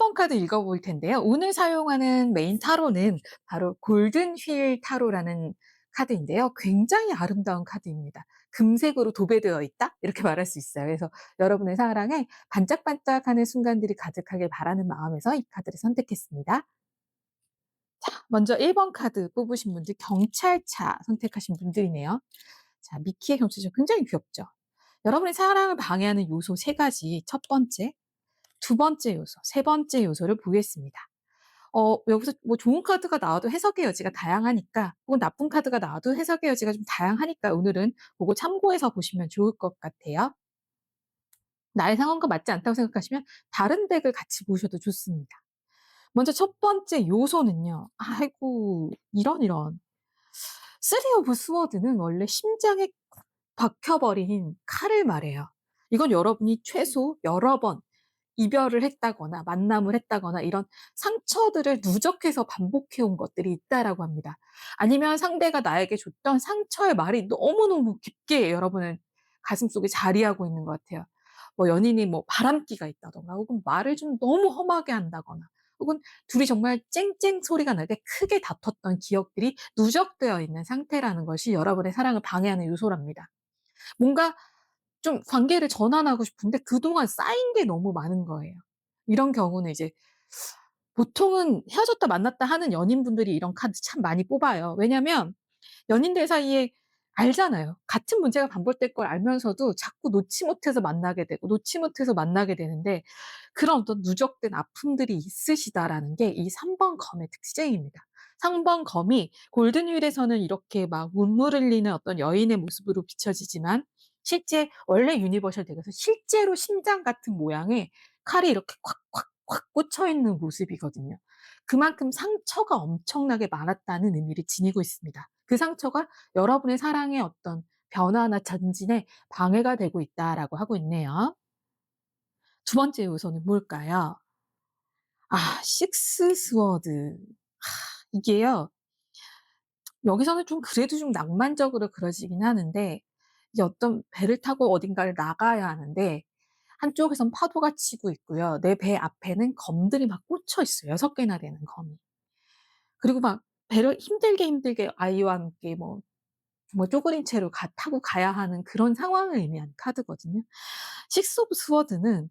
1번 카드 읽어볼 텐데요. 오늘 사용하는 메인 타로는 바로 골든 휠 타로라는 카드인데요. 굉장히 아름다운 카드입니다. 금색으로 도배되어 있다? 이렇게 말할 수 있어요. 그래서 여러분의 사랑에 반짝반짝하는 순간들이 가득하길 바라는 마음에서 이 카드를 선택했습니다. 자, 먼저 1번 카드 뽑으신 분들 경찰차 선택하신 분들이네요. 자, 미키의 경찰차 굉장히 귀엽죠? 여러분의 사랑을 방해하는 요소 3가지. 첫 번째, 두 번째 요소, 세 번째 요소를 보겠습니다. 여기서 뭐 좋은 카드가 나와도 해석의 여지가 다양하니까, 혹은 나쁜 카드가 나와도 해석의 여지가 좀 다양하니까 오늘은 그거 참고해서 보시면 좋을 것 같아요. 나의 상황과 맞지 않다고 생각하시면 다른 덱을 같이 보셔도 좋습니다. 먼저 첫 번째 요소는요. 아이고, 이런. 쓰리 오브 스워드는 원래 심장에 박혀버린 칼을 말해요. 이건 여러분이 최소 여러 번 이별을 했다거나 만남을 했다거나 이런 상처들을 누적해서 반복해 온 것들이 있다라고 합니다. 아니면 상대가 나에게 줬던 상처의 말이 너무너무 깊게 여러분의 가슴속에 자리하고 있는 것 같아요. 뭐 연인이 뭐 바람기가 있다거나 혹은 말을 좀 너무 험하게 한다거나 혹은 둘이 정말 쨍쨍 소리가 나게 크게 다퉜던 기억들이 누적되어 있는 상태라는 것이 여러분의 사랑을 방해하는 요소랍니다. 뭔가 좀 관계를 전환하고 싶은데 그동안 쌓인 게 너무 많은 거예요. 이런 경우는 이제 보통은 헤어졌다 만났다 하는 연인분들이 이런 카드 참 많이 뽑아요. 왜냐면 연인들 사이에 알잖아요. 같은 문제가 반복될 걸 알면서도 자꾸 놓지 못해서 만나게 되고 놓지 못해서 만나게 되는데 그런 어떤 누적된 아픔들이 있으시다라는 게 이 3번 검의 특징입니다. 3번 검이 골든 휠에서는 이렇게 막 눈물 흘리는 어떤 여인의 모습으로 비춰지지만 실제 원래 유니버셜 덱에서 실제로 심장 같은 모양의 칼이 이렇게 콱콱콱 꽂혀 있는 모습이거든요. 그만큼 상처가 엄청나게 많았다는 의미를 지니고 있습니다. 그 상처가 여러분의 사랑의 어떤 변화나 전진에 방해가 되고 있다라고 하고 있네요. 두 번째 요소는 뭘까요? 식스 스워드. 이게요. 여기서는 좀 그래도 좀 낭만적으로 그려지긴 하는데 이 어떤 배를 타고 어딘가를 나가야 하는데 한쪽에선 파도가 치고 있고요. 내 배 앞에는 검들이 막 꽂혀 있어요. 6개나 되는 검이. 그리고 막 배를 힘들게 아이와 함께 뭐 정말 쪼그린 채로 타고 가야 하는 그런 상황을 의미하는 카드거든요. 식스 오브 스워드는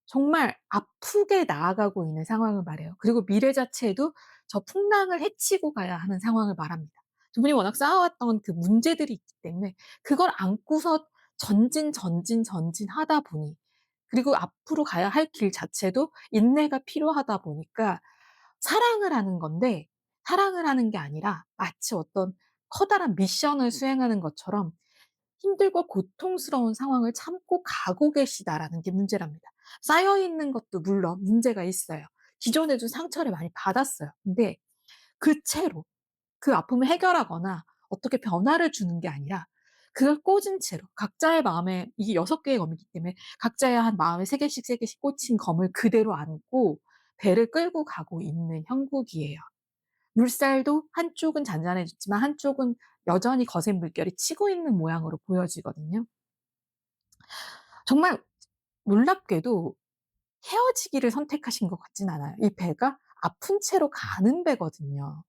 정말 아프게 나아가고 있는 상황을 말해요. 그리고 미래 자체에도 저 풍랑을 헤치고 가야 하는 상황을 말합니다. 두 분이 워낙 쌓아왔던 그 문제들이 있기 때문에 그걸 안고서 전진하다 보니 그리고 앞으로 가야 할 길 자체도 인내가 필요하다 보니까 사랑을 하는 건데 사랑을 하는 게 아니라 마치 어떤 커다란 미션을 수행하는 것처럼 힘들고 고통스러운 상황을 참고 가고 계시다라는 게 문제랍니다. 쌓여 있는 것도 물론 문제가 있어요. 기존에도 상처를 많이 받았어요. 근데 그 채로 그 아픔을 해결하거나 어떻게 변화를 주는 게 아니라 그걸 꽂은 채로 각자의 마음에 이게 6개의 검이기 때문에 각자의 한 마음에 3개씩 꽂힌 검을 그대로 안고 배를 끌고 가고 있는 형국이에요. 물살도 한쪽은 잔잔해졌지만 한쪽은 여전히 거센 물결이 치고 있는 모양으로 보여지거든요. 정말 놀랍게도 헤어지기를 선택하신 것 같진 않아요. 이 배가 아픈 채로 가는 배거든요.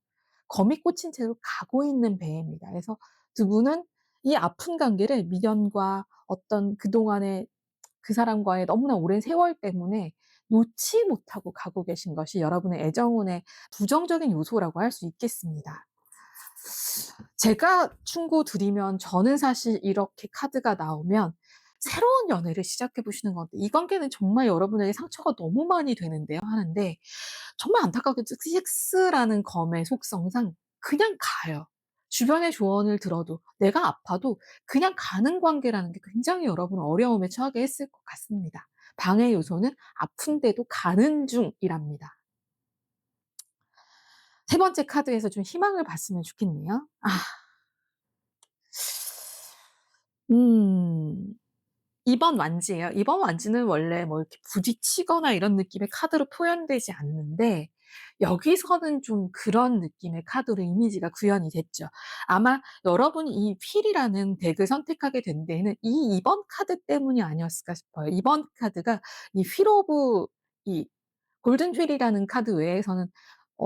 검이 꽂힌 채로 가고 있는 배입니다. 그래서 두 분은 이 아픈 관계를 미련과 어떤 그동안의 그 사람과의 너무나 오랜 세월 때문에 놓지 못하고 가고 계신 것이 여러분의 애정운의 부정적인 요소라고 할 수 있겠습니다. 제가 충고 드리면 저는 사실 이렇게 카드가 나오면 새로운 연애를 시작해 보시는 건데 이 관계는 정말 여러분에게 상처가 너무 많이 되는데요 하는데 정말 안타깝게 식스라는 검의 속성상 그냥 가요. 주변의 조언을 들어도 내가 아파도 그냥 가는 관계라는 게 굉장히 여러분을 어려움에 처하게 했을 것 같습니다. 방해 요소는 아픈데도 가는 중이랍니다. 세 번째 카드에서 좀 희망을 봤으면 좋겠네요. 음. 2번 완지예요. 2번 완지는 원래 뭐 이렇게 부딪히거나 이런 느낌의 카드로 표현되지 않는데 여기서는 좀 그런 느낌의 카드로 이미지가 구현이 됐죠. 아마 여러분이 이 휠이라는 덱을 선택하게 된 데에는 이 2번 카드 때문이 아니었을까 싶어요. 2번 카드가 이 휠 오브 이 골든 휠이라는 카드 외에서는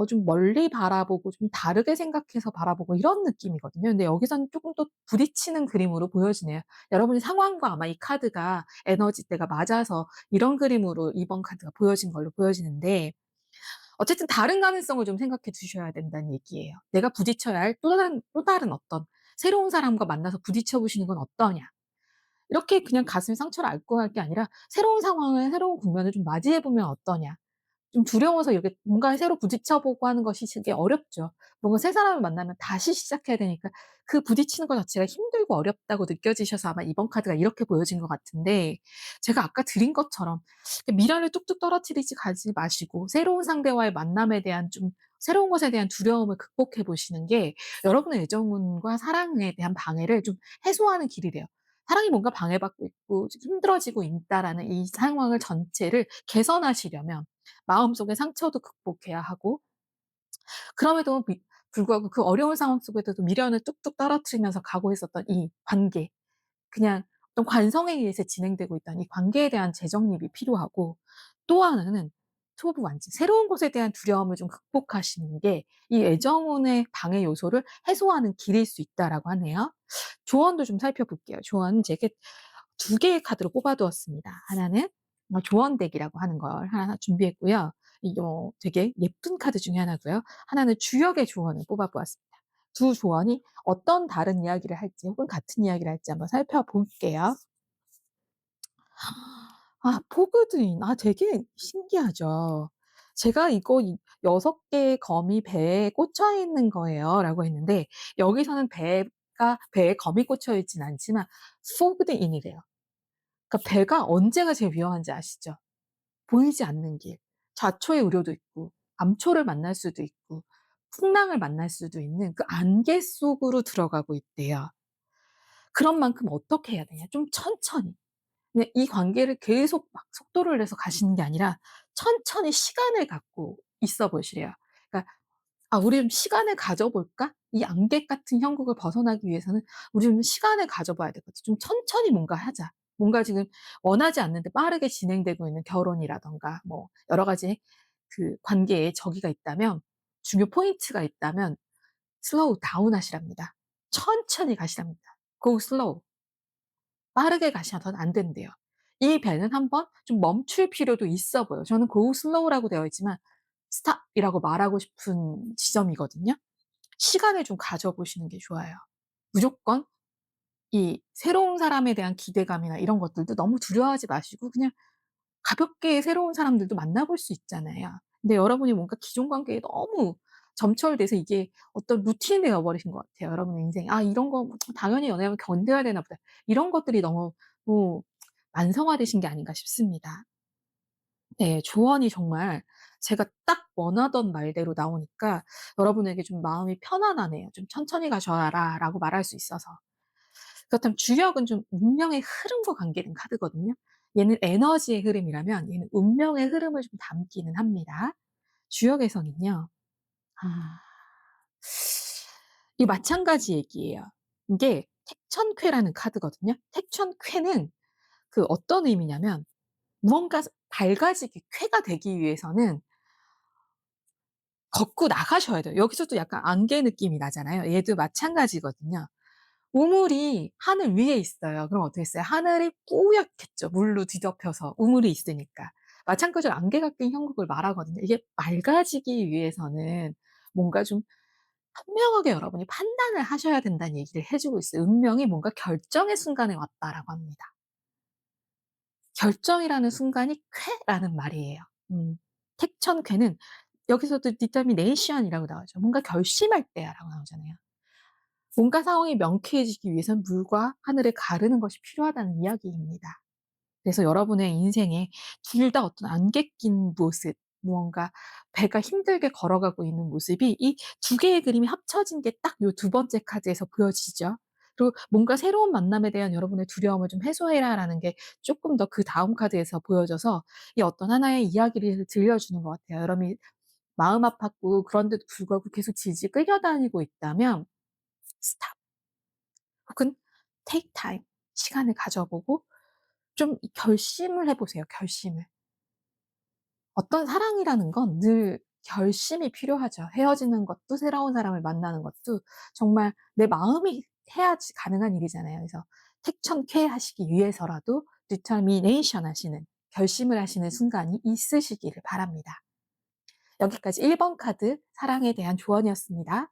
좀 멀리 바라보고 좀 다르게 생각해서 바라보고 이런 느낌이거든요. 근데 여기서는 쪼끔 더 부딪히는 그림으로 보여지네요. 여러분의 상황과 아마 이 카드가 에너지대가 맞아서 이런 그림으로 이번 카드가 보여진 걸로 보여지는데, 어쨌든 다른 가능성을 좀 생각해 주셔야 된다는 얘기예요. 내가 부딪혀야 할 또 다른 어떤 새로운 사람과 만나서 부딪혀 보시는 건 어떠냐. 이렇게 그냥 가슴에 상처를 안고 갈 게 아니라 새로운 상황을, 새로운 국면을 좀 맞이해 보면 어떠냐. 좀 두려워서 이렇게 뭔가에 새로 부딪혀 보고 하는 것이 되게 어렵죠. 뭔가 새 사람을 만나면 다시 시작해야 되니까 그 부딪히는 것 자체가 힘들고 어렵다고 느껴지셔서 아마 이번 카드가 이렇게 보여진 것 같은데, 제가 아까 드린 것처럼 미련을 뚝뚝 떨어뜨리지 가지 마시고 새로운 상대와의 만남에 대한 좀 새로운 것에 대한 두려움을 극복해 보시는 게 여러분의 애정운과 사랑에 대한 방해를 좀 해소하는 길이 돼요. 사랑이 뭔가 방해받고 있고 힘들어지고 있다라는 이 상황을 전체를 개선하시려면 마음속의 상처도 극복해야 하고, 그럼에도 불구하고 그 어려운 상황 속에서도 미련을 뚝뚝 떨어뜨리면서 가고 있었던 이 관계, 그냥 어떤 관성에 의해서 진행되고 있던 이 관계에 대한 재정립이 필요하고, 또 하나는 초보완진 새로운 곳에 대한 두려움을 좀 극복하시는 게 이 애정운의 방해 요소를 해소하는 길일 수 있다라고 하네요. 조언도 좀 살펴볼게요. 조언은 제게 두 개의 카드로 뽑아 두었습니다. 하나는 조언 덱이라고 하는 걸 하나 준비했고요. 되게 예쁜 카드 중에 하나고요. 하나는 주역의 조언을 뽑아 보았습니다. 두 조언이 어떤 다른 이야기를 할지 혹은 같은 이야기를 할지 한번 살펴볼게요. 포그드인. 되게 신기하죠. 제가 이거 6 개의 검이 배에 꽂혀 있는 거예요."라고 했는데, 여기서는 배에 검이 꽂혀 있진 않지만 포그드 인이래요. 그러니까 배가 언제가 제일 위험한지 아시죠? 보이지 않는 길. 좌초의 우려도 있고 암초를 만날 수도 있고 풍랑을 만날 수도 있는 그 안개 속으로 들어가고 있대요. 그런 만큼 어떻게 해야 되냐? 좀 천천히. 그냥 이 관계를 계속 막 속도를 내서 가시는 게 아니라 천천히 시간을 갖고 있어 보시래요. 그러니까 '우리 좀 시간을 가져 볼까? 이 안개 같은 형국을 벗어나기 위해서는 우리 좀 시간을 가져 봐야 되거든. 좀 천천히 뭔가 하자.' 뭔가 지금 원하지 않는데 빠르게 진행되고 있는 결혼이라든가 뭐 여러 가지 그 관계에 저기가 있다면, 중요 포인트가 있다면 슬로우 다운 하시랍니다. 천천히 가시랍니다. Go slow. 빠르게 가셔서는 안 된대요. 이 배는 한번 좀 멈출 필요도 있어 보여요. 저는 go slow라고 되어 있지만 stop이라고 말하고 싶은 지점이거든요. 시간을 좀 가져 보시는 게 좋아요. 무조건 이 새로운 사람에 대한 기대감이나 이런 것들도 너무 두려워하지 마시고 그냥 가볍게 새로운 사람들도 만나볼 수 있잖아요. 근데 여러분이 뭔가 기존 관계에 너무 점철돼서 이게 어떤 루틴이 되어 버리신 것 같아요, 여러분의 인생에. '아 이런 거 당연히 연애하면 견뎌야 되나 보다.' 이런 것들이 너무 만성화되신 게 아닌가 싶습니다. 네. 조언이 정말 제가 딱 원하던 말대로 나오니까 여러분에게 좀 마음이 편안하네요. "좀 천천히 가셔라."라고 말할 수 있어서. 그렇다면 주역은 좀 운명의 흐름과 관계된 카드거든요. 얘는 에너지의 흐름이라면 얘는 운명의 흐름을 좀 담기는 합니다. 주역에서는요. 아 이 마찬가지 얘기예요. 이게 택천쾌라는 카드거든요. 택천쾌는 그 어떤 의미냐면 무언가 밝아지게 쾌가 되기 위해서는 걷고 나가셔야 돼요. 여기서도 약간 안개 느낌이 나잖아요. 얘도 마찬가지거든요. 우물이 하늘 위에 있어요. 그럼 어떻게 했어요? 하늘이 뿌옇겠죠. 물로 뒤덮여서 우물이 있으니까. 마찬가지로 안개가 낀 형국을 말하거든요. 이게 맑아지기 위해서는 뭔가 좀 현명하게 여러분이 판단을 하셔야 된다는 얘기를 해 주고 있어요. 운명이 뭔가 결정의 순간에 왔다라고 합니다. 결정이라는 순간이 쾌라는 말이에요. 택천쾌는 여기서도 determination 이라고 나오죠. 뭔가 결심할 때야라고 나오잖아요. 뭔가 상황이 명쾌해지기 위해선 물과 하늘을 가르는 것이 필요하다는 이야기입니다. 그래서 여러분의 인생에 둘 다 어떤 안개 낀 모습, 무언가 배가 힘들게 걸어가고 있는 모습이 이 두 개의 그림이 합쳐진 게 딱 요 두 번째 카드에서 보여지죠. 그리고 뭔가 새로운 만남에 대한 여러분의 두려움을 좀 해소해라라는 게 쪼끔 더 그다음 카드에서 보여져서 이 어떤 하나의 이야기를 들려주는 것 같아요. 여러분이 마음 아팠고 그런데도 불구하고 계속 질질 끌려다니고 있다면 stop 혹은 take time 시간을 가져보고 좀 결심을 해 보세요, 결심을. 어떤 사랑이라는 건 늘 결심이 필요하죠. 헤어지는 것도 새로운 사람을 만나는 것도 정말 내 마음이 해야지 가능한 일이잖아요. 그래서 택천쾌하시기 위해서라도 determination 하시는 결심을 하시는 순간이 있으시기를 바랍니다. 여기까지 1번 카드 사랑에 대한 조언이었습니다.